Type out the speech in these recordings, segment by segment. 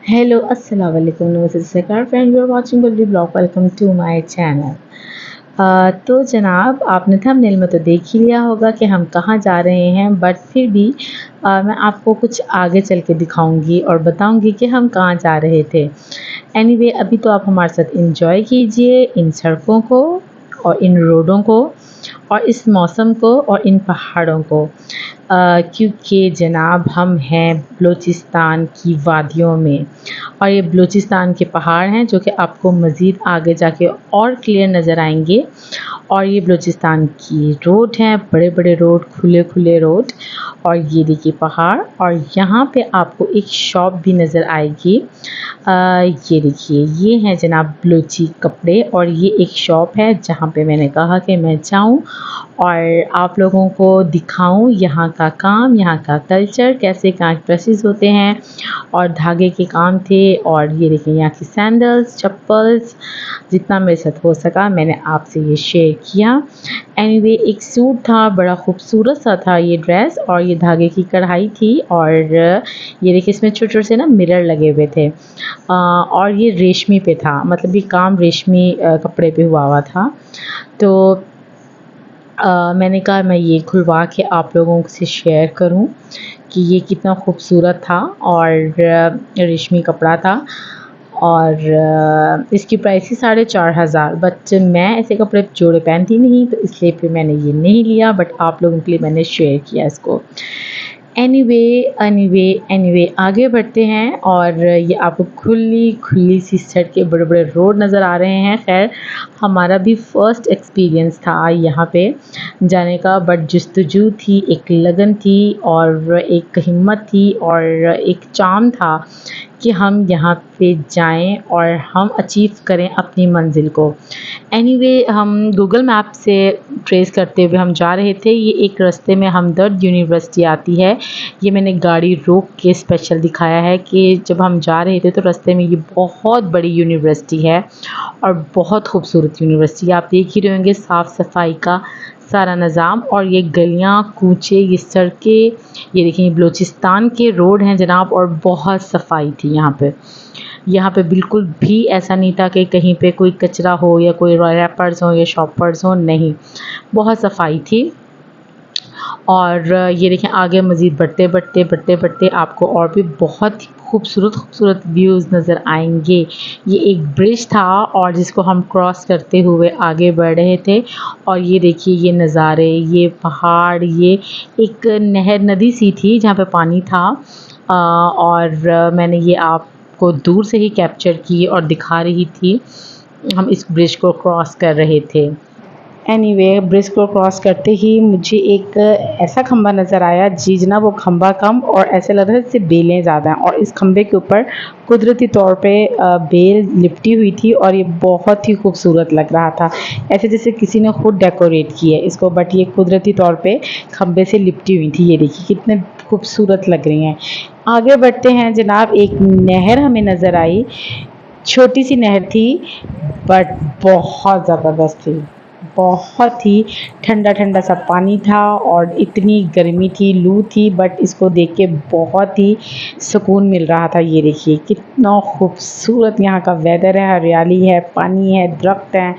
Hello, assalamu alaikum, नमस्कार friend, you are watching Balli blog. Welcome to my channel. तो जनाब, आपने थंबनेल में तो देख ही लिया होगा कि हम कहाँ जा रहे हैं, बट फिर भी मैं आपको कुछ आगे चल के दिखाऊंगी और बताऊंगी कि हम कहाँ जा रहे थे। एनीवे, अभी तो आप हमारे साथ इंजॉय कीजिए इन सड़कों को और इन रोडों को और इस मौसम को और इन पहाड़ों को। क्योंकि जनाब हम हैं बलूचिस्तान की वादियों में और ये बलूचिस्तान के पहाड़ हैं जो कि आपको मज़ीद आगे जाके और क्लियर नज़र आएंगे। और ये बलूचिस्तान की रोड हैं, बड़े बड़े रोड, खुले खुले रोड। और ये देखिए पहाड़, और यहाँ पे आपको एक शॉप भी नज़र आएगी। ये देखिए, ये हैं जनाब बलूची कपड़े, और ये एक शॉप है जहाँ पे मैंने कहा कि मैं जाऊँ और आप लोगों को दिखाऊं यहाँ का काम, यहाँ का कल्चर, कैसे कांच ब्रशेज़ होते हैं और धागे के काम थे। और ये देखिए यहाँ की सैंडल्स, चप्पल्स, जितना मेरे साथ हो सका मैंने आपसे ये शेयर किया। एनीवे, एक सूट था, बड़ा खूबसूरत सा था ये ड्रेस, और ये धागे की कढ़ाई थी। और ये देखिए इसमें छोटे छोटे से ना मिरर लगे हुए थे। और ये रेशमी पे था, मतलब ये काम रेशमी कपड़े पे हुआ था। तो मैंने कहा मैं ये खुलवा के आप लोगों से शेयर करूं कि ये कितना खूबसूरत था और रेशमी कपड़ा था। और इसकी प्राइस थी 4,500। बट मैं ऐसे कपड़े जोड़े पहनती नहीं, तो इसलिए फिर मैंने ये नहीं लिया, बट आप लोगों के लिए मैंने शेयर किया इसको। एनीवे एनीवे एनीवे आगे बढ़ते हैं, और ये आपको खुली खुली सी सड़कें, बड़े बड़े रोड नज़र आ रहे हैं। खैर, हमारा भी फ़र्स्ट एक्सपीरियंस था यहाँ पे जाने का, बट जस्तजू थी, एक लगन थी और एक हिम्मत थी और एक चार्म था कि हम यहाँ पे जाएं और हम अचीव करें अपनी मंजिल को। एनीवे, हम गूगल मैप से ट्रेस करते हुए हम जा रहे थे। ये एक रास्ते में हमदर्द यूनिवर्सिटी आती है। ये मैंने गाड़ी रोक के स्पेशल दिखाया है कि जब हम जा रहे थे तो रास्ते में ये बहुत बड़ी यूनिवर्सिटी है और बहुत खूबसूरत यूनिवर्सिटी। आप देख ही रहे होंगे साफ़ सफाई का सारा निज़ाम, और ये गलियाँ कूचे, ये सड़कें, ये देखिए बलूचिस्तान के रोड हैं जनाब, और बहुत सफाई थी यहाँ पे। यहाँ पे बिल्कुल भी ऐसा नहीं था कि कहीं पे कोई कचरा हो या कोई रैपर्स हो या शॉपर्स हो, नहीं, बहुत सफाई थी। और ये देखें आगे मज़ीद बढ़ते बढ़ते बढ़ते बढ़ते आपको और भी बहुत ही खूबसूरत खूबसूरत व्यूज़ नज़र आएंगे। ये एक ब्रिज था और जिसको हम क्रॉस करते हुए आगे बढ़ रहे थे। और ये देखिए ये नज़ारे, ये पहाड़, ये एक नहर, नदी सी थी जहाँ पे पानी था। और मैंने ये आपको दूर से ही कैप्चर की और दिखा रही थी। हम इस ब्रिज को क्रॉस कर रहे थे। एनीवे, ब्रिज को क्रॉस करते ही मुझे एक ऐसा खंबा नज़र आया, जी जनाब, वो खंबा कम और ऐसे लग रहा है जैसे बेलें ज़्यादा हैं, और इस खंबे के ऊपर कुदरती तौर पे बेल लिपटी हुई थी और ये बहुत ही खूबसूरत लग रहा था, ऐसे जैसे किसी ने खुद डेकोरेट की है इसको, बट ये कुदरती तौर पे खंबे से लिपटी हुई थी। ये देखिए कितने खूबसूरत लग रही हैं। आगे बढ़ते हैं जनाब, एक नहर हमें नज़र आई, छोटी सी नहर थी बट बहुत ज़बरदस्त थी। बहुत ही ठंडा ठंडा सा पानी था और इतनी गर्मी थी, लू थी, बट इसको देख के बहुत ही सुकून मिल रहा था। ये देखिए कितना खूबसूरत यहाँ का वेदर है, हरियाली है, पानी है, दरख्त हैं,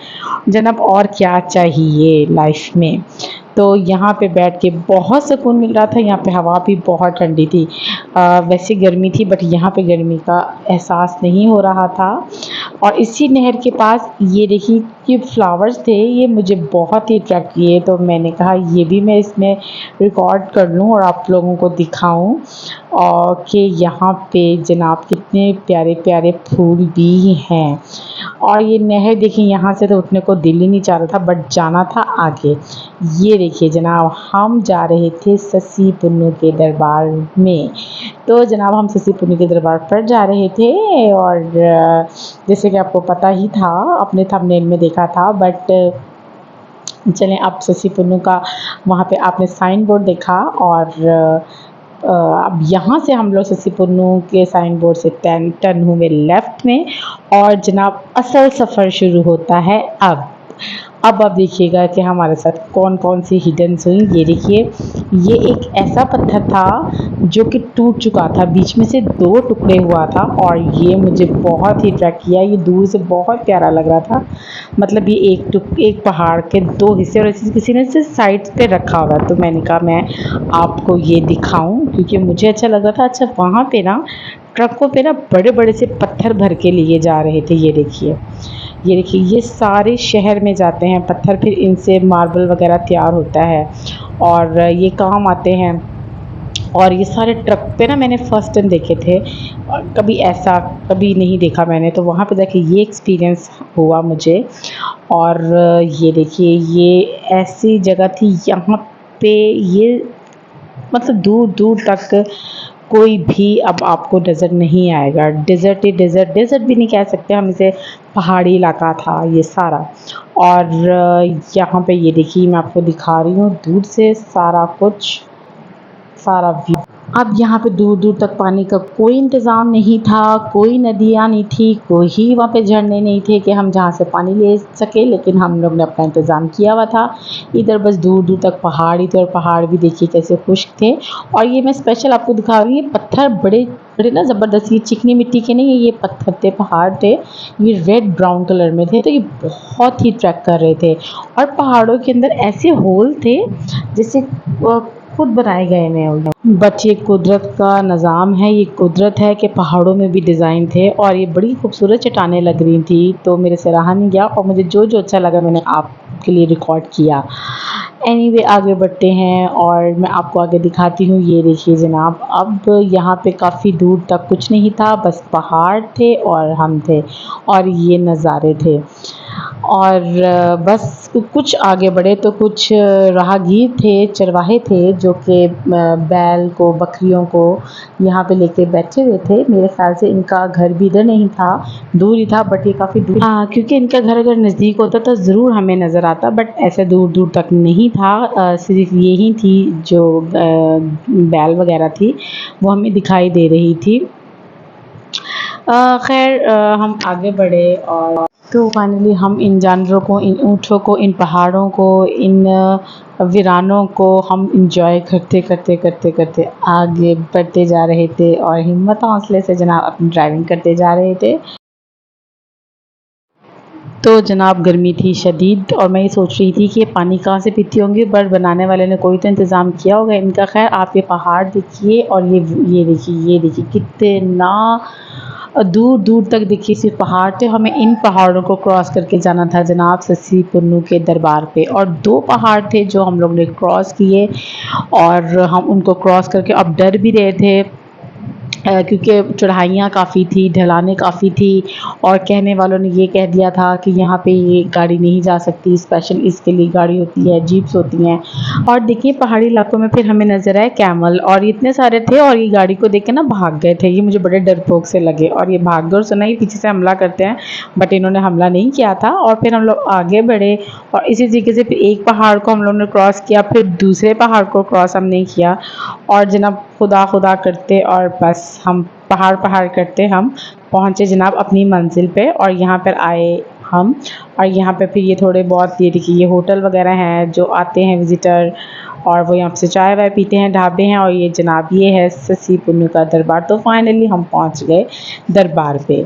जनाब और क्या चाहिए लाइफ में। तो यहाँ पे बैठ के बहुत सुकून मिल रहा था। यहाँ पे हवा भी बहुत ठंडी थी। वैसे गर्मी थी बट यहाँ पे गर्मी का एहसास नहीं हो रहा था। और इसी नहर के पास ये देखिए कि फ्लावर्स थे, ये मुझे बहुत ही अट्रैक्ट किए, तो मैंने कहा ये भी मैं इसमें रिकॉर्ड कर लूँ और आप लोगों को दिखाऊं, और कि यहाँ पे जनाब कितने प्यारे प्यारे फूल भी हैं। और ये नहर देखिए, यहाँ से तो उठने को दिल ही नहीं चाह रहा था, बट जाना था आगे। ये देखिए जनाब, हम जा रहे थे ससी पुन्नू के दरबार में। तो जनाब हम ससी पुन्नू के दरबार पर जा रहे थे, और जैसे कि आपको पता ही था, अपने थंबनेल में देखा था, बट चलें आप ससी पुन्नू का वहाँ पे आपने साइन बोर्ड देखा। और अब यहाँ से हम लोग ससी पुन्नू के साइन बोर्ड से टर्न हुए लेफ़्ट में, और जनाब असल सफ़र शुरू होता है अब। अब आप देखिएगा कि हमारे साथ कौन कौन सी हिडन्स हुई। ये देखिए, ये एक ऐसा पत्थर था जो कि टूट चुका था, बीच में से 2 टुकड़े हुआ था और ये मुझे बहुत ही अट्रैक्ट किया। ये दूर से बहुत प्यारा लग रहा था। मतलब ये एक पहाड़ के 2 हिस्से और इसे किसी ने इसे साइड पे रखा हुआ है। तो मैंने कहा मैं आपको ये दिखाऊं क्योंकि मुझे अच्छा लग रहा था। अच्छा, वहाँ पे ना ट्रकों पे ना बड़े-बड़े से पत्थर भर के लिए जा रहे थे। ये देखिए, ये देखिए, ये सारे शहर में जाते हैं पत्थर, फिर इनसे मार्बल वगैरह तैयार होता है और ये काम आते हैं। और ये सारे ट्रक पे ना मैंने फ़र्स्ट टाइम देखे थे और कभी ऐसा कभी नहीं देखा मैंने, तो वहाँ पे जाके ये एक्सपीरियंस हुआ मुझे। और ये देखिए, ये ऐसी जगह थी यहाँ पे, ये मतलब दूर दूर तक कोई भी अब आपको डेज़र्ट नहीं आएगा। डेज़र्ट ही डेज़र्ट, डेज़र्ट भी नहीं कह सकते हम इसे, पहाड़ी इलाका था ये सारा। और यहाँ पे ये देखिए, मैं आपको दिखा रही हूँ दूर से सारा कुछ, सारा व्यू। अब यहाँ पे दूर दूर तक पानी का कोई इंतज़ाम नहीं था, कोई नदियाँ नहीं थी, कोई वहाँ पे झरने नहीं थे कि हम जहाँ से पानी ले सके, लेकिन हम लोग ने अपना इंतज़ाम किया हुआ था। इधर बस दूर दूर तक पहाड़ ही थे और पहाड़ भी देखिए कैसे खुश्क थे। और ये मैं स्पेशल आपको दिखा रही हूँ, ये पत्थर बड़े बड़े ना ज़बरदस्त, ये चिकनी मिट्टी के नहीं, ये पत्थर थे, पहाड़ थे। ये रेड ब्राउन कलर में थे, तो ये बहुत ही ट्रैक कर रहे थे। और पहाड़ों के अंदर ऐसे होल थे जैसे खुद बनाए गए हैं। बट ये कुदरत का निज़ाम है, ये कुदरत है कि पहाड़ों में भी डिज़ाइन थे और ये बड़ी खूबसूरत चट्टानें लग रही थी, तो मेरे से रहा नहीं गया और मुझे जो जो अच्छा लगा मैंने आपके लिए रिकॉर्ड किया। एनीवे, आगे बढ़ते हैं और मैं आपको आगे दिखाती हूँ। ये देखिए जनाब, अब यहाँ पे काफ़ी दूर तक कुछ नहीं था, बस पहाड़ थे और हम थे और ये नज़ारे थे। और बस कुछ आगे बढ़े तो कुछ राहगीर थे, चरवाहे थे जो कि बैल को, बकरियों को यहाँ पे लेके बैठे हुए थे। मेरे ख्याल से इनका घर भी इधर नहीं था, दूर ही था, बट ये काफ़ी दूर, हाँ, क्योंकि इनका घर अगर नज़दीक होता तो ज़रूर हमें नज़र आता, बट ऐसे दूर दूर तक नहीं था। सिर्फ यही थी जो बैल वगैरह थी वो हमें दिखाई दे रही थी। खैर, हम आगे बढ़े और तो फाइनली हम इन जानवरों को, इन ऊँटों को, इन पहाड़ों को, इन वीरानों को हम इंजॉय करते करते करते करते आगे बढ़ते जा रहे थे और हिम्मत हौसले से जनाब अपनी ड्राइविंग करते जा रहे थे। तो जनाब गर्मी थी शदीद और मैं ये सोच रही थी कि ये पानी कहाँ से पीती होंगी, बट बनाने वाले ने कोई तो इंतज़ाम किया होगा इनका। खैर, आप ये पहाड़ देखिए और ये देखिए, ये देखिए कितना दूर दूर तक देखिए सिर्फ पहाड़ थे। हमें इन पहाड़ों को क्रॉस करके जाना था जनाब सस्सी पुन्नू के दरबार पे, और 2 पहाड़ थे जो हम लोग ने क्रॉस किए और हम उनको क्रॉस करके अब डर भी रहे थे क्योंकि चढ़ाइयाँ काफ़ी थी, ढलानें काफ़ी थी और कहने वालों ने ये कह दिया था कि यहाँ पे ये गाड़ी नहीं जा सकती, स्पेशल इसके लिए गाड़ी होती है, जीप्स होती हैं। और देखिए पहाड़ी इलाकों में फिर हमें नज़र आए कैमल और इतने सारे थे और ये गाड़ी को देख के ना भाग गए थे। ये मुझे बड़े डरपोक से लगे और ये भाग दौड़ सुना ही पीछे से हमला करते हैं, बट इन्होंने हमला नहीं किया था। और फिर हम लोग आगे बढ़े और इसी तरीके से फिर एक पहाड़ को हम लोग ने क्रॉस किया, फिर दूसरे पहाड़ को क्रॉस हमने किया और जनाब खुदा खुदा करते और बस हम पहाड़ करते हम पहुँचे जनाब अपनी मंजिल पे। और यहाँ पर आए हम और यहाँ पे फिर ये थोड़े बहुत ये देखिए ये होटल वगैरह हैं जो आते हैं विज़िटर और वो यहाँ से चाय वाय पीते हैं, ढाबे हैं। और ये जनाब ये है सस्सी पुन्नू का दरबार। तो फाइनली हम पहुँच गए दरबार पे।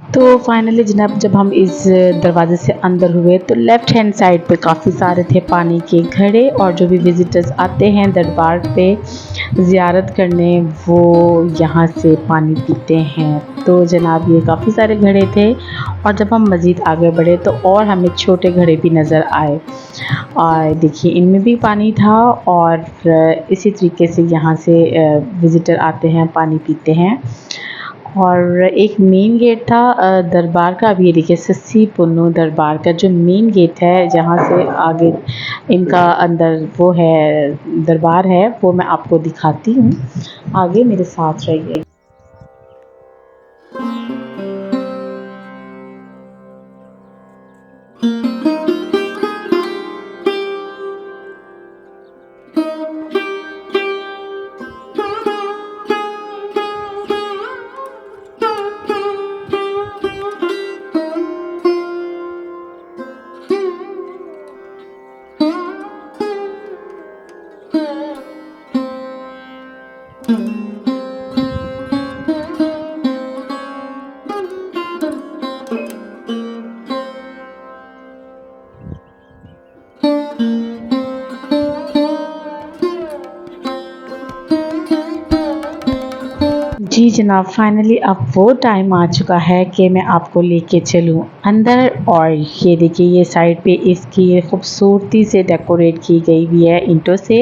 तो फाइनली जनाब जब हम इस दरवाज़े से अंदर हुए तो लेफ़्ट हैंड साइड पे काफ़ी सारे थे पानी के घड़े और जो भी विज़िटर्स आते हैं दरबार पे ज़ियारत करने वो यहाँ से पानी पीते हैं। तो जनाब ये काफ़ी सारे घड़े थे और जब हम मज़ीद आगे बढ़े तो और हमें छोटे घड़े भी नज़र आए और देखिए इनमें भी पानी था और इसी तरीके से यहाँ से विज़िटर आते हैं, पानी पीते हैं। और एक मेन गेट था दरबार का। अभी ये देखिए सस्सी पुन्नू दरबार का जो मेन गेट है जहाँ से आगे इनका अंदर वो है दरबार है, वो मैं आपको दिखाती हूँ। आगे मेरे साथ रहिए। जी जनाब, फाइनली अब वो टाइम आ चुका है कि मैं आपको लेके चलूं अंदर। और ये देखिए ये साइड पे इसकी ये खूबसूरती से डेकोरेट की गई हुई है ईंटों से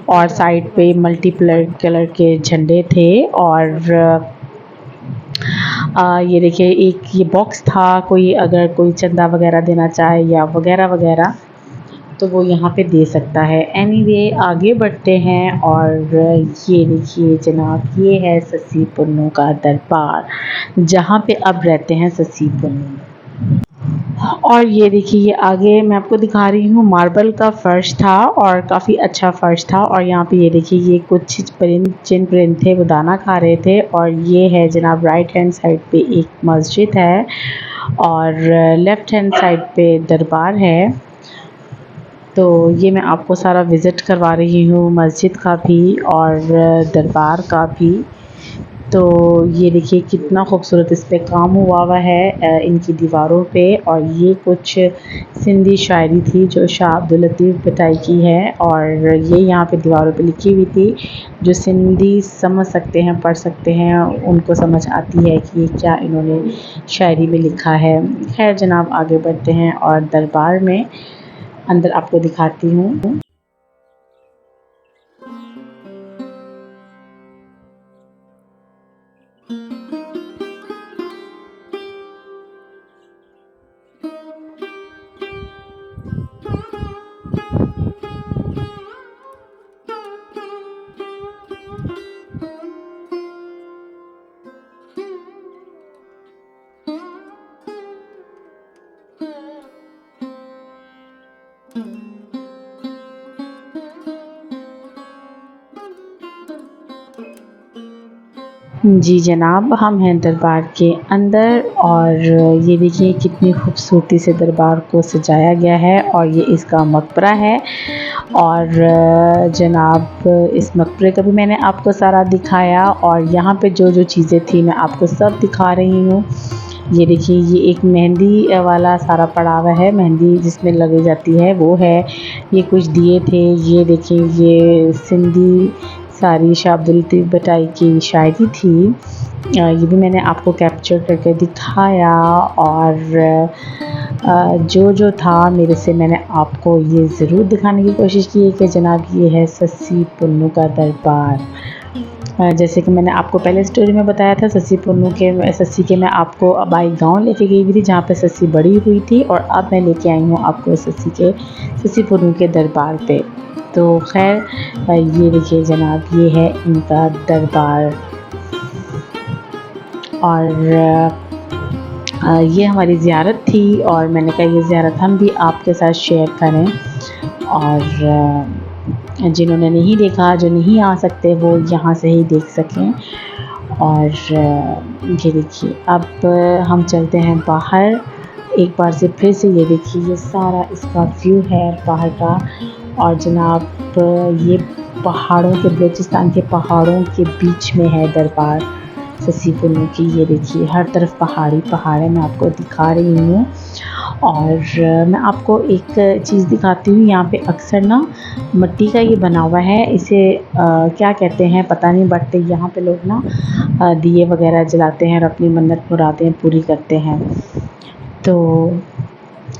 और साइड पे मल्टी कलर के झंडे थे और ये देखिए एक ये बॉक्स था, कोई अगर कोई चंदा वगैरह देना चाहे या वगैरह वगैरह तो वो यहाँ पे दे सकता है। एनीवे आगे बढ़ते हैं और ये देखिए जनाब ये है सस्सी पुन्नू का दरबार जहाँ पे अब रहते हैं सस्सी पुन्नू। और ये देखिए ये आगे मैं आपको दिखा रही हूँ मार्बल का फ़र्श था और काफ़ी अच्छा फ़र्श था। और यहाँ पे ये देखिए ये कुछ परिंद जिन परिंद थे वो दाना खा रहे थे। और ये है जनाब राइट हैंड साइड पे एक मस्जिद है और लेफ़्ट हैंड साइड पे दरबार है। तो ये मैं आपको सारा विज़िट करवा रही हूँ मस्जिद का भी और दरबार का भी। तो ये देखिए कितना खूबसूरत इस पे काम हुआ है इनकी दीवारों पे। और ये कुछ सिंधी शायरी थी जो शाह अब्दुल लतीफ़ भटाई की है और ये यहाँ पे दीवारों पे लिखी हुई थी। जो सिंधी समझ सकते हैं, पढ़ सकते हैं, उनको समझ आती है कि ये क्या इन्होंने शायरी में लिखा है। खैर जनाब आगे बढ़ते हैं और दरबार में अंदर आपको दिखाती हूँ। जी जनाब, हम हैं दरबार के अंदर और ये देखिए कितनी खूबसूरती से दरबार को सजाया गया है और ये इसका मकबरा है। और जनाब इस मकबरे का भी मैंने आपको सारा दिखाया और यहाँ पे जो जो चीज़ें थी मैं आपको सब दिखा रही हूँ। ये देखिए ये एक मेहंदी वाला सारा पड़ा हुआ है, मेहंदी जिसमें लगी जाती है वो है। ये कुछ दिए थे, ये देखिए ये सिंधी सारी शाह अब्दुल लतीफ़ भटाई की शायरी थी। ये भी मैंने आपको कैप्चर करके दिखाया और जो जो था मेरे से मैंने आपको ये ज़रूर दिखाने की कोशिश की है कि जनाब ये है सस्सी पुन्नू का दरबार। जैसे कि मैंने आपको पहले स्टोरी में बताया था सस्सी के मैं आपको अबाई गांव लेके गई हुई थी जहाँ पे सस्सी बड़ी हुई थी और अब मैं लेके आई हूँ आपको सस्सी पुन्नू के दरबार पे। तो खैर ये देखिए जनाब ये है इनका दरबार और ये हमारी ज़ियारत थी और मैंने कहा ये ज़ियारत हम भी आपके साथ शेयर करें और जिन्होंने नहीं देखा, जो नहीं आ सकते वो यहाँ से ही देख सकें। और ये देखिए अब हम चलते हैं बाहर एक बार से फिर से। ये देखिए ये सारा इसका व्यू है बाहर का और जनाब ये पहाड़ों के बलूचिस्तान के पहाड़ों के बीच में है दरबार सस्सी पुन्नू की। ये देखिए हर तरफ पहाड़ी पहाड़ है, मैं आपको दिखा रही हूँ। और मैं आपको एक चीज़ दिखाती हूँ। यहाँ पे अक्सर ना मिट्टी का ये बना हुआ है, इसे क्या कहते हैं पता नहीं, बट यहाँ पे लोग ना दिए वगैरह जलाते हैं और अपनी मन्नत मुरादें पूरी करते हैं। तो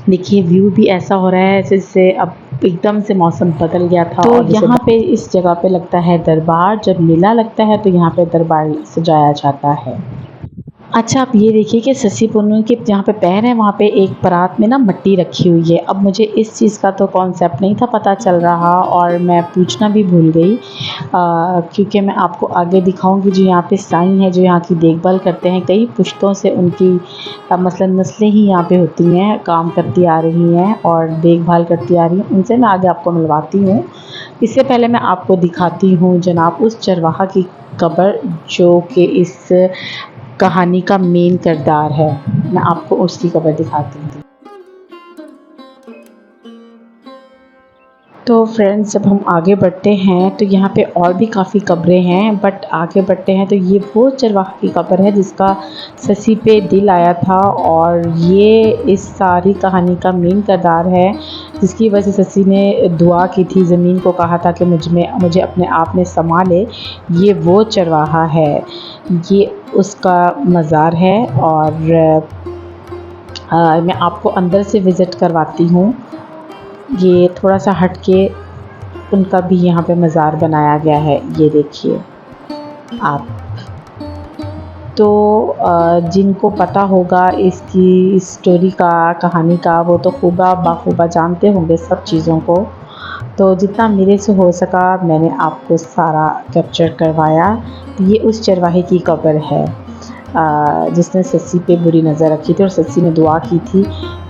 देखिए व्यू भी ऐसा हो रहा है जैसे अब एकदम से मौसम बदल गया था। तो यहाँ पे इस जगह पे लगता है दरबार, जब मेला लगता है तो यहाँ पे दरबार सजाया जाता है। अच्छा आप ये देखिए कि सस्सी पुन्नू के जहाँ पे पैर है वहाँ पे एक परात में ना मिट्टी रखी हुई है। अब मुझे इस चीज़ का तो कॉन्सेप्ट नहीं था पता चल रहा और मैं पूछना भी भूल गई, क्योंकि मैं आपको आगे दिखाऊंगी। जो यहाँ पे साईं है जो यहाँ की देखभाल करते हैं, कई पुश्तों से उनकी मसलन नस्लें ही यहाँ पे होती हैं, काम करती आ रही हैं और देखभाल करती आ रही हैं, उनसे मैं आगे आपको मिलवाती हूँ। इससे पहले मैं आपको दिखाती हूँ जनाब उस चरवाहा की कब्र जो कि इस कहानी का मेन किरदार है। मैं आपको उसकी कब्र दिखाती हूँ। तो फ्रेंड्स जब हम आगे बढ़ते हैं तो यहाँ पे और भी काफ़ी कब्रें हैं, बट आगे बढ़ते हैं तो ये वो चरवाहा की कब्र है जिसका ससी पे दिल आया था और ये इस सारी कहानी का मेन किरदार है, जिसकी वजह से ससी ने दुआ की थी, ज़मीन को कहा था कि मुझे अपने आप में समा ले। ये वो चरवाहा है, ये उसका मज़ार है और मैं आपको अंदर से विज़िट करवाती हूँ। ये थोड़ा सा हट के उनका भी यहाँ पे मज़ार बनाया गया है, ये देखिए आप। तो जिनको पता होगा इसकी स्टोरी का, कहानी का, वो तो बाखूबा जानते होंगे सब चीज़ों को। तो जितना मेरे से हो सका मैंने आपको सारा कैप्चर करवाया। ये उस चरवाहे की कब्र है जिसने सस्सी पे बुरी नज़र रखी थी और सस्सी ने दुआ की थी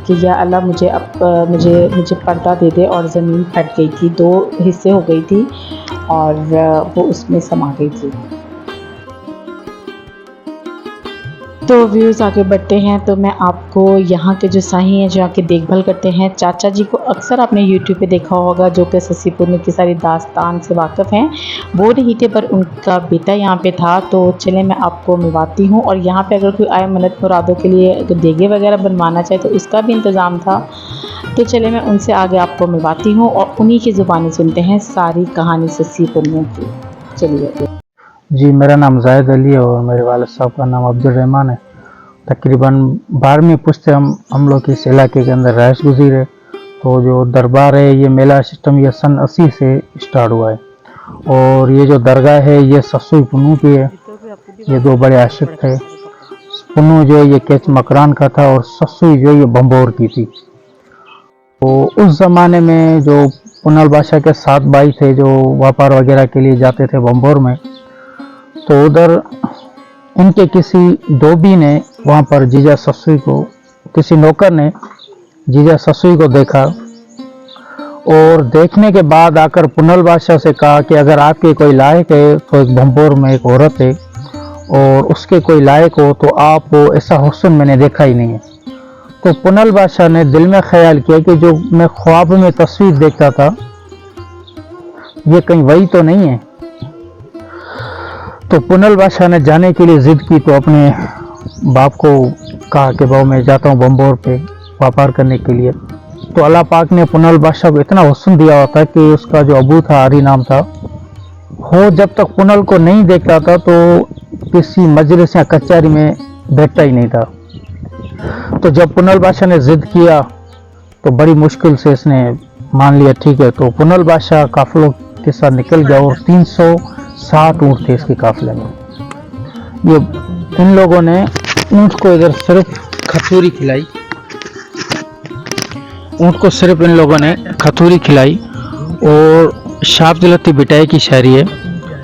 कि या अल्लाह मुझे पर्दा दे दे, और ज़मीन फट गई थी, 2 हिस्से हो गई थी और वो उसमें समा गई थी। तो व्यूज़ आगे बढ़ते हैं तो मैं आपको यहाँ के जो साईं हैं जो यहाँ की देखभाल करते हैं, चाचा जी को अक्सर आपने यूट्यूब पे देखा होगा, जो कि सस्सी पुन्नू की सारी दास्तान से वाकिफ़ हैं। वो नहीं थे पर उनका बेटा यहाँ पे था। तो चलें मैं आपको मिलवाती हूँ। और यहाँ पे अगर कोई आए मन्नत मुरादों के लिए देगे वगैरह बनवाना चाहे तो उसका भी इंतज़ाम था। तो चले मैं उनसे आगे आपको मिलवाती हूँ और उन्हीं की ज़ुबानी सुनते हैं सारी कहानी सस्सी पुन्नू की। चलिए जी, मेरा नाम जायद अली है और मेरे वालिद साहब का नाम अब्दुल रहमान है। तकरीबन 12वीं पुश्त हम लोग इस इलाके के अंदर रहायश गुज़ीर है। तो जो दरबार है ये मेला सिस्टम ये सन 80 से स्टार्ट हुआ है और ये जो दरगाह है ये सस्सी पुन्नू की है। ये 2 बड़े आशिक थे। पुन्नू जो ये केच मकरान का था और सस्सी जो ये बम्बोर की थी। तो उस ज़माने में जो पुनल बादशाह के 7 भाई थे जो व्यापार वगैरह के लिए जाते थे बम्बोर में, तो उधर इनके किसी धोबी ने वहाँ पर जीजा सस्सी को, किसी नौकर ने जीजा सस्सी को देखा और देखने के बाद आकर पुनल बादशाह से कहा कि अगर आपके कोई लायक है तो एक बम्बोर में एक औरत है और उसके कोई लायक हो तो आप हो, ऐसा हुस्न मैंने देखा ही नहीं है। तो पुनल बादशाह ने दिल में ख्याल किया कि जो मैं ख्वाब में तस्वीर देखता था ये कहीं वही तो नहीं है। तो पुनल बादशाह ने जाने के लिए जिद की तो अपने बाप को कहा कि बाबू मैं जाता हूँ बम्बोर पे व्यापार करने के लिए। तो अल्लाह पाक ने पुनल बादशाह को इतना हुस्न दिया हुआ था कि उसका जो अबू था, आरी नाम था, वो जब तक पुनल को नहीं देखता था तो किसी मजलिस या कचहरी में बैठता ही नहीं था। तो जब पुनल बादशाह ने जिद किया तो बड़ी मुश्किल से इसने मान लिया, ठीक है। तो पुनल बादशाह काफिलों के साथ निकल गया और 360 ऊँट थे इसके काफिले में। ये इन लोगों ने ऊँट को इधर सिर्फ खतूरी खिलाई, ऊँट को सिर्फ इन लोगों ने खतूरी खिलाई और शाबदिलती बिटाई की शायरी है।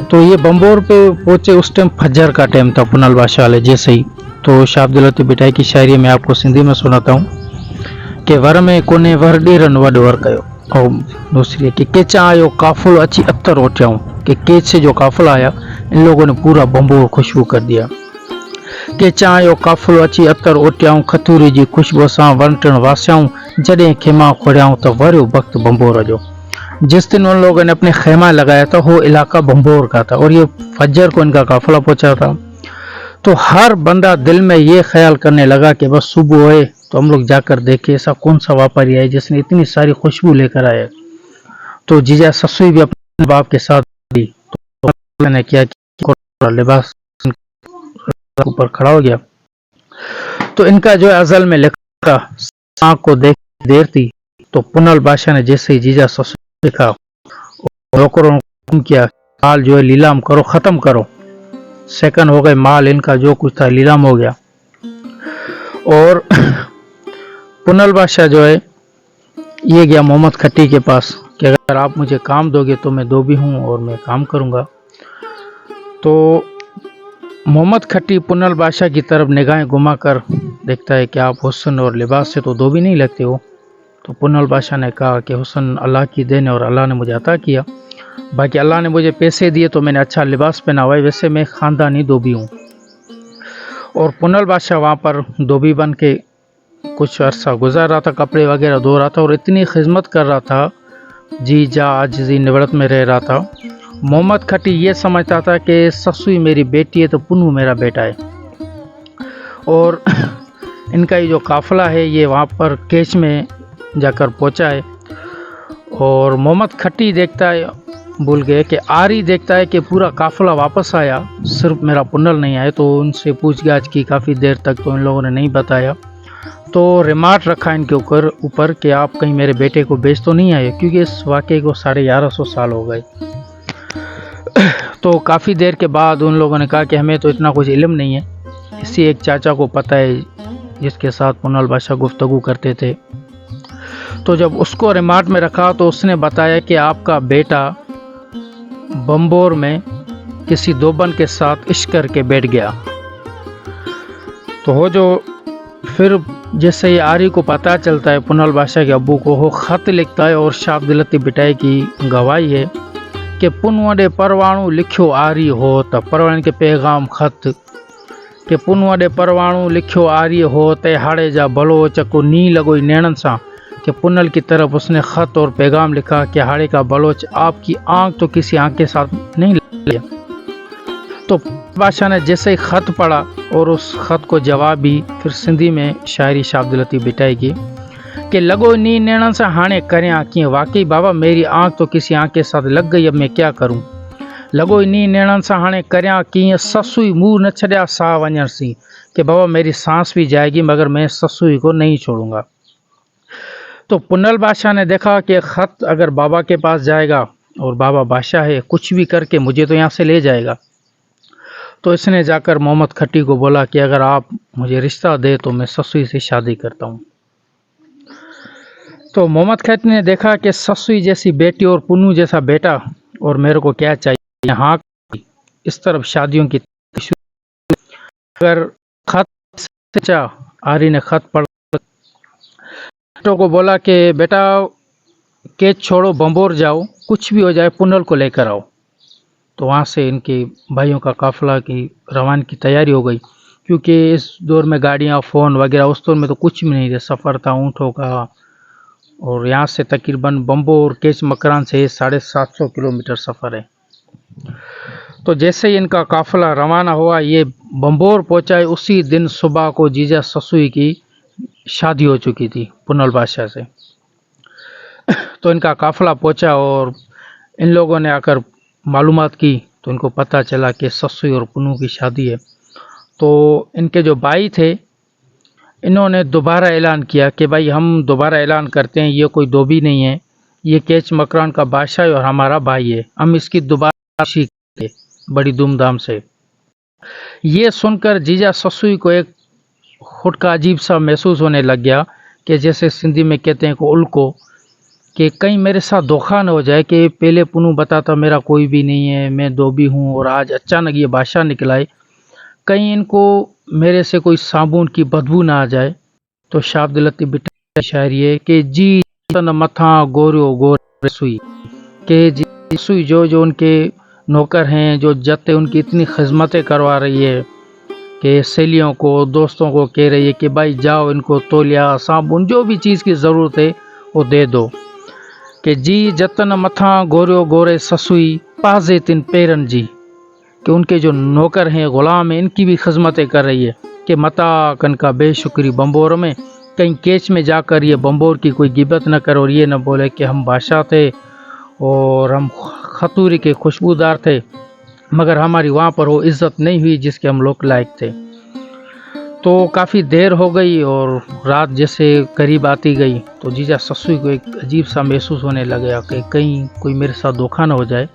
तो ये बम्बोर पे पहुंचे उस टाइम फजर का टाइम था पुनल बादशाह वाले जैसे ही। तो शाबदिलती बिटाई की शायरी मैं आपको सिंधी में सुनाता हूँ कि वर में कोने वर डेरन वडवर कयो। और दूसरी कि केचा आयो काफिलो अच्छी अत्तर ओटियाऊं, कि केच से जो काफिला आया इन लोगों ने पूरा बम्बोर खुशबू कर दिया। केचा आयो काफिलो अच्छी अत्तर ओटियाऊं, खतूरी जी खुशबू सां वंटण वासियाऊं, जॾहिं खेमा खोड़ियाऊं तो वरियो वक्त बम्बोर जो। जिस दिन उन लोगों ने अपने खेमा लगाया था वो इलाका बम्बोर का था और ये फजर को इनका काफिला पहुंचा था। तो हर बंदा दिल में ये ख्याल करने लगा कि बस सुबह होए तो हम लोग जाकर देखे ऐसा कौन सा व्यापारी है जिसने इतनी सारी खुशबू लेकर आया। तो जीजा ससुई भी अपने बाप के साथ थी। तो मैंने क्या कि लिबास ऊपर खड़ा हो गया। तो इनका जो है अजल में लिखा सांप को देख देर थी। तो पुनल बादशाह ने जैसे ही जीजा ससुर देखा, नौकरों ने हुक्म किया, माल जो है नीलाम करो, खत्म करो। सेकंड हो गए, माल इनका जो कुछ था नीलाम हो गया। और पुनल बादशाह जो है ये गया मोहम्मद खट्टी के पास कि अगर आप मुझे काम दोगे तो मैं धोबी हूँ और मैं काम करूँगा। तो मोहम्मद खट्टी पुनल बादशाह की तरफ निगाहें घुमाकर देखता है कि आप हुस्न और लिबास से तो धोबी नहीं लगते हो। तो पुनल बादशाह ने कहा कि हुस्न अल्लाह की देन है और अल्लाह ने मुझे अता किया, बाकी अल्लाह ने मुझे पैसे दिए तो मैंने अच्छा लिबास पहना हुआ है, वैसे मैं ख़ानदानी धोबी हूँ। और पुनल बादशाह वहाँ पर धोबी बन के कुछ अरसा गुजार रहा था, कपड़े वगैरह धो रहा था और इतनी खिदमत कर रहा था, जी जा आजिज़ी निवृत्त में रह रहा था। मोहम्मद खट्टी ये समझता था कि ससुई मेरी बेटी है तो पुन्नू मेरा बेटा है। और इनका ये जो काफ़िला है ये वहाँ पर केच में जाकर पहुँचा है। और मोहम्मद खट्टी देखता है, भूल गए कि आरी देखता है कि पूरा काफ़िला वापस आया, सिर्फ मेरा पुनल नहीं आया। तो उनसे पूछताछ की काफ़ी देर तक, तो इन लोगों ने नहीं बताया। तो रिमार्क रखा इनके ऊपर कि आप कहीं मेरे बेटे को बेच तो नहीं आए, क्योंकि इस वाक़े को 1150 साल हो गए। तो काफ़ी देर के बाद उन लोगों ने कहा कि हमें तो इतना कुछ इल्म नहीं है, इसी एक चाचा को पता है जिसके साथ पुनल बादशाह गुफ्तगू करते थे। तो जब उसको रिमांड में रखा तो उसने बताया कि आपका बेटा बम्बोर में किसी दोबन के साथ इश्क करके बैठ गया। तो हो जो फिर जैसे ही आरी को पता चलता है पुनल बादशाह के अब्बू को, वो ख़त लिखता है और शाब्दिलती बिटाई की गवाही है कि पुनवडे परवाणु लिखियो आरी हो, त परवाण के पैगाम ख़त कि पुनवडे परवाणु लिखियो आरी हो, ते हाड़े जा बलोच को नी लगोई नैणन सा, कि पुनल की तरफ उसने ख़त और पैगाम लिखा कि हाड़े का बलोच आपकी आंख तो किसी आंख के साथ नहीं लगे। तो बादशाह ने जैसे ही ख़त पढ़ा और उस ख़त को जवाब भी फिर सिंधी में शायरी शाब्दिलती बिटाई की कि लगो नी नैणन से हाणे करें कि वाकई बाबा मेरी आंख तो किसी आंख के साथ लग गई, अब मैं क्या करूं। लगो नी नैणन से हाणे करें कि ससुई मुँह न छड़िया सा वंजण सी, कि बाबा मेरी सांस भी जाएगी मगर मैं ससुई को नहीं छोड़ूंगा। तो पुनल बादशाह ने देखा कि ख़त अगर बाबा के पास जाएगा और बाबा बादशाह है, कुछ भी करके मुझे तो यहाँ से ले जाएगा। तो इसने जाकर मोहम्मद खट्टी को बोला कि अगर आप मुझे रिश्ता दे तो मैं ससुई से शादी करता हूँ। तो मोहम्मद खट्टी ने देखा कि ससुई जैसी बेटी और पुन्नू जैसा बेटा और मेरे को क्या चाहिए। हाँ, इस तरफ शादियों की अगर खत आरी ने खत पढ़ को बोला कि बेटा केच छोड़ो, बम्बोर जाओ, कुछ भी हो जाए पुनल को लेकर आओ। तो वहाँ से इनके भाइयों का काफ़िला की रवान की तैयारी हो गई, क्योंकि इस दौर में गाड़ियाँ फ़ोन वगैरह उस दौर में तो कुछ भी नहीं थे, सफ़र था ऊँटों का। और यहाँ से तकरीबन बम्बोर केच मकरान से 750 किलोमीटर सफ़र है। तो जैसे ही इनका काफ़िला रवाना हुआ, ये बम्बोर पहुँचा है, उसी दिन सुबह को जीजा ससुई की शादी हो चुकी थी पुनल बादशाह से। तो इनका काफ़िला पहुँचा और इन लोगों ने आकर मालूमात की तो इनको पता चला कि ससुई और पुन्नू की शादी है। तो इनके जो भाई थे इन्होंने दोबारा ऐलान किया कि भाई हम दोबारा ऐलान करते हैं, ये कोई धोबी नहीं है, ये केच मकरान का बादशाह है और हमारा भाई है, हम इसकी दोबारा करते बड़ी धूमधाम से। ये सुनकर जीजा ससुई को एक खुद का अजीब सा महसूस होने लग गया कि जैसे सिंधी में कहते हैं को उल्को, कि कहीं मेरे साथ धोखा न हो जाए कि पहले पुन्नू बताता मेरा कोई भी नहीं है, मैं धोबी हूँ, और आज अचानक ये बादशाह निकलाए, कहीं इनको मेरे से कोई साबुन की बदबू ना आ जाए। तो शाब्दिलती बिटाई शायरी है कि जी तन मथा गोरियो गोरे सुई, के जी सुई जो उनके नौकर हैं, जो जत्ते उनकी इतनी खिदमतें करवा रही है कि सहेलियों को दोस्तों को कह रही है कि भाई जाओ इनको तौलिया साबुन जो भी चीज़ की ज़रूरत है वो दे दो, कि जी जतन मथा गोरियो गोरे ससुई पाजे तिन पेरन जी, कि उनके जो नौकर हैं गुलाम हैं इनकी भी खिदमतें कर रही है कि मता कन का बेशुक्री बम्बोर में कहीं केच में जाकर ये बम्बोर की कोई गिबत न करे और ये न बोले कि हम बादशाह थे और हम खतूरी के खुशबूदार थे, मगर हमारी वहाँ पर वो इज़्ज़त नहीं हुई जिसके हम लोग लायक थे। तो काफ़ी देर हो गई और रात जैसे करीब आती गई तो जीजा ससुई को एक अजीब सा महसूस होने लगा कि कहीं कोई मेरे साथ धोखा न हो जाए।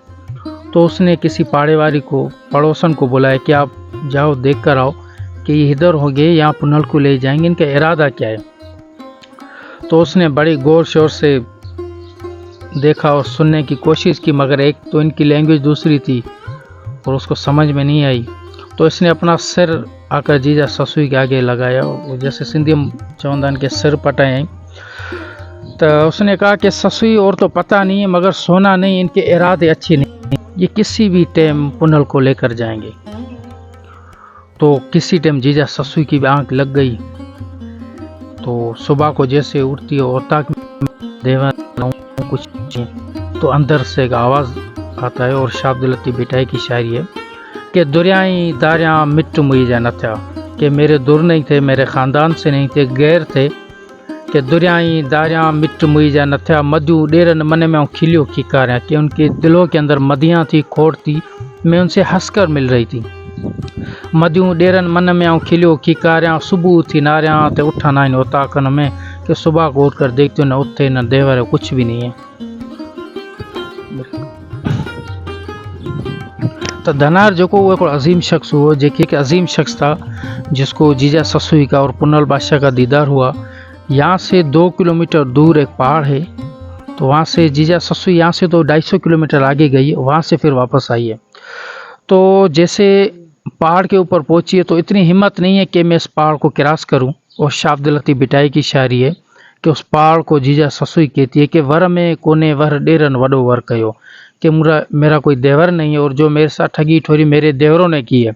तो उसने किसी पाड़ेवारी को, पड़ोसन को बुलाया कि आप जाओ देख कर आओ कि ये इधर हो गए, यहाँ पुनल को ले जाएंगे, इनका इरादा क्या है। तो उसने बड़ी गौर शोर से देखा और सुनने की कोशिश की, मगर एक तो इनकी लैंग्वेज दूसरी थी और उसको समझ में नहीं आई। तो इसने अपना सिर आकर जीजा ससुई के आगे लगाया और जैसे सिंधी चौंदान के सिर पटाए। तो उसने कहा कि ससुई और तो पता नहीं है, मगर सोना नहीं, इनके इरादे अच्छे नहीं, ये किसी भी टाइम पुनल को लेकर जाएंगे। तो किसी टाइम जीजा ससुई की भी आंख लग गई। तो सुबह को जैसे उठती है और ताक देवा कुछ तो अंदर से एक आवाज़ आता है और शाब्दुलती बिटाई की शायरी है कि दुरियाई दारियाँ मिट मुई जा न था, कि मेरे दूर नहीं थे, मेरे ख़ानदान से नहीं थे, गैर थे, कि दुरियाई दारियाँ मिट मुई जा न था, मधु डेरन मन में खिलियो खिकारियाँ, कि उनके दिलों के अंदर मदियाँ थी, खोट थी, मैं उनसे हंसकर मिल रही थी। मधु डेरन मन में खिलियो खिकारियाँ, सुबह थी नारियाँ ते उठा ना इन होता कन में, कि सुबह को उठ कर देखते हो न उठे न देवर है, कुछ भी नहीं है। तो धनार जो को वो एक अजीम शख्स हुआ, जो कि एक अजीम शख्स था जिसको जीजा ससुई का और पुनल बादशाह का दीदार हुआ। यहाँ से 2 किलोमीटर दूर एक पहाड़ है, तो वहाँ से जीजा ससुई यहाँ से तो 250 किलोमीटर आगे गई है, वहाँ से फिर वापस आई है। तो जैसे पहाड़ के ऊपर पहुँची है तो इतनी हिम्मत नहीं है कि मैं इस पहाड़ को क्रॉस करूँ। और शाब्दलती बिटाई की शायरी है कि उस पहाड़ को जीजा ससुई कहती है कि वर में कोने वर डेरन वडो वर कयो, कि मेरा कोई देवर नहीं है और जो मेरे साथ ठगी ठोरी मेरे देवरों ने की है,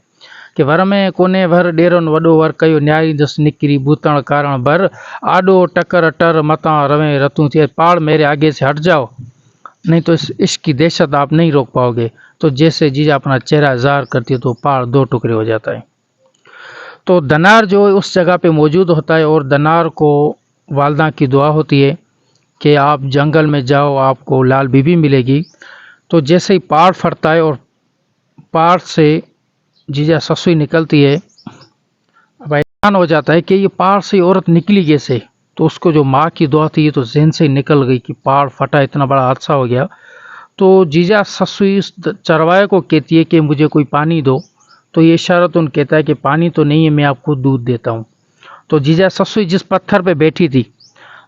कि वर में कोने वर डेरन वडो वर कयो, न्याय दस निकरी भूतण कारण बर, आडो टकर टर मता रवे रतू थी, पहाड़ मेरे आगे से हट जाओ, नहीं तो इस इश्क की दहशत आप नहीं रोक पाओगे। तो जैसे जीजा अपना चेहरा ज़ाहिर करती है तो पहाड़ 2 टुकड़े हो जाता है। तो दनार जो उस जगह पे मौजूद होता है और दनार को वालदा की दुआ होती है कि आप जंगल में जाओ, आपको लाल बीबी मिलेगी। तो जैसे ही पहाड़ फटता है और पहाड़ से जीजा ससुई निकलती है, अब हैरान हो जाता है कि ये पहाड़ से औरत निकली कैसे। तो उसको जो माँ की दुआ थी ये तो जहन से ही निकल गई कि पहाड़ फटा, इतना बड़ा हादसा हो गया। तो जीजा ससुई चरवाहे को कहती है कि मुझे कोई पानी दो। तो ये इशारा उन कहता है कि पानी तो नहीं है, मैं आपको दूध देता हूँ। तो जीजा ससुई जिस पत्थर पे बैठी थी,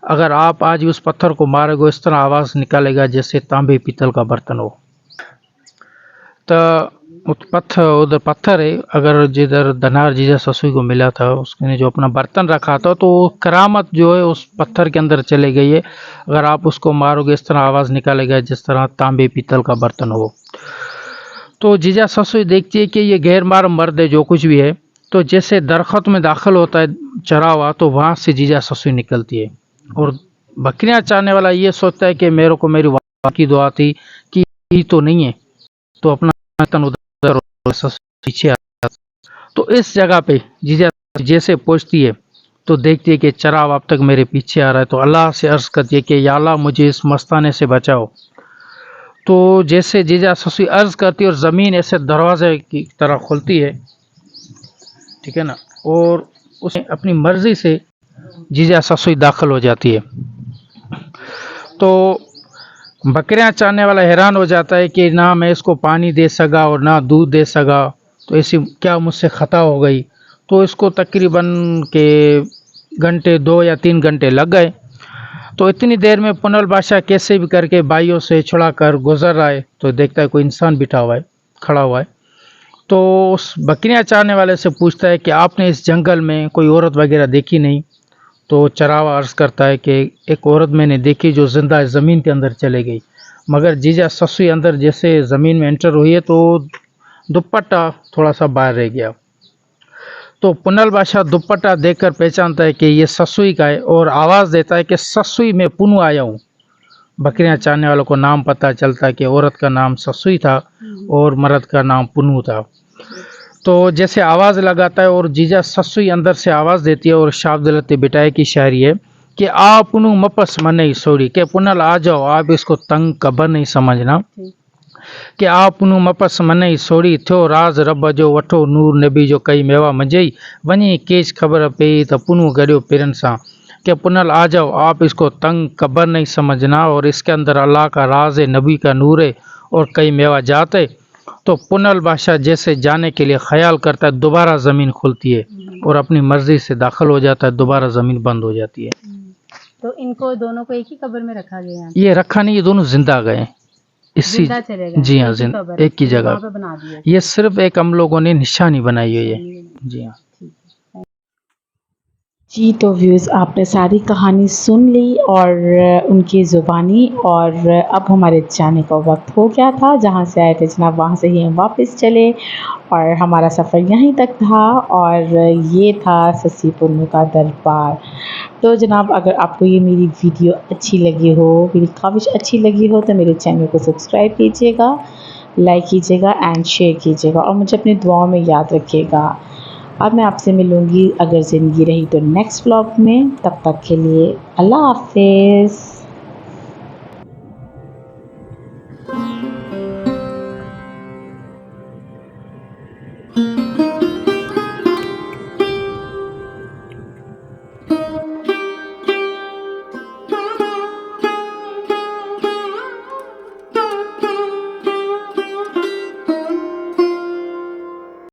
अगर आप आज उस पत्थर को मारोगे इस तरह आवाज़ निकालेगा जैसे तांबे पीतल का बर्तन हो। तो उधर पत्थर है, अगर जिधर धनार जीजा ससुई को मिला था उसने जो अपना बर्तन रखा था, तो करामत जो है उस पत्थर के अंदर चले गई है। अगर आप उसको मारोगे इस तरह आवाज़ निकालेगा जिस तरह तांबे पीतल का बर्तन हो। तो जीजा ससुई देखती है कि ये गैर मार मर्द है जो कुछ भी है। तो जैसे दरख्त में दाखिल होता है चरा हुआ, तो वहाँ से जीजा ससुई निकलती है। और बकरियाँ चाहने वाला ये सोचता है कि मेरे को मेरी वाह की दुआ थी कि ये तो नहीं है, तो अपना तन उधर पीछे आता। तो इस जगह पे जीजा जैसे पहुँचती है तो देखती है कि चराव अब तक मेरे पीछे आ रहा है। तो अल्लाह से अर्ज़ करती है कि या अल्लाह मुझे इस मस्ताने से बचाओ। तो जैसे जीजा ससुई अर्ज़ करती है और ज़मीन ऐसे दरवाजे की तरह खुलती है, ठीक है ना, और उसने अपनी मर्ज़ी से जीजा ससुई दाखिल हो जाती है। तो बकरियां चाहने वाला हैरान हो जाता है कि ना मैं इसको पानी दे सका और ना दूध दे सका, तो ऐसी क्या मुझसे ख़ता हो गई। तो इसको तकरीबन के घंटे 2 या 3 घंटे लग गए। तो इतनी देर में पुनल बादशाह कैसे भी करके भाइयों से छुड़ा कर गुजर रहा है, तो देखता है कोई इंसान बिठा हुआ है, खड़ा हुआ है। तो उस बकरियां चाहने वाले से पूछता है कि आपने इस जंगल में कोई औरत वगैरह देखी नहीं। तो चरावा अर्ज़ करता है कि एक औरत मैंने देखी जो जिंदा ज़मीन के अंदर चले गई। मगर जीजा ससुई अंदर जैसे ज़मीन में एंटर हुई है तो दुपट्टा थोड़ा सा बाहर रह गया। तो पुनल बादशाह दुपट्टा देखकर पहचानता है कि ये ससुई का है और आवाज़ देता है कि ससुई मैं पुनू आया हूँ। बकरियां चाहने वालों को नाम पता चलता है कि औरत का नाम ससुई था और मर्द का नाम पुनू था। तो जैसे आवाज़ लगाता है और जीजा ससुई अंदर से आवाज़ देती है और शाब्द लते बिटाए की शायरी है कि आप उन्हें मपस मन नहीं सोड़ी के पुनल आ जाओ, आप इसको तंग कबर नहीं समझना कि आप उन्हें मपस मन नहीं सोड़ी थियो राज रब जो वठो नूर नबी जो कई मेवा मजई वनी केच खबर पई त पुनू गड़ियो पिरन सा कि पुनल आ जाओ, आप इसको तंग कबर नहीं समझना और इसके अंदर अल्लाह का राज है, नबी का नूर है और कई मेवा जात है। तो पुनल बादशाह जैसे जाने के लिए ख्याल करता है दोबारा ज़मीन खुलती है और अपनी मर्जी से दाखिल हो जाता है, दोबारा ज़मीन बंद हो जाती है। तो इनको दोनों को एक ही कब्र में रखा गया है? ये रखा नहीं, ये दोनों जिंदा गए इसी। जिंदा चले गए? जी हाँ, एक ही जगह वहाँ पे बना दिया? ये सिर्फ एक हम लोगों ने निशानी बनाई हुई है। जी हाँ जी, तो व्यूज़ आपने सारी कहानी सुन ली और उनकी ज़ुबानी, और अब हमारे जाने का वक्त हो गया था। जहाँ से आए थे जनाब वहाँ से ही हम वापस चले और हमारा सफ़र यहीं तक था और ये था सस्सी पुन्नू का दरबार। तो जनाब अगर आपको ये मेरी वीडियो अच्छी लगी हो, मेरी काविश अच्छी लगी हो, तो मेरे चैनल को सब्सक्राइब कीजिएगा, लाइक कीजिएगा एंड शेयर कीजिएगा और मुझे अपनी दुआओं में याद रखिएगा। अब मैं आपसे मिलूँगी अगर ज़िंदगी रही तो नेक्स्ट व्लॉग में। तब तक के लिए अल्लाह हाफ़िज़।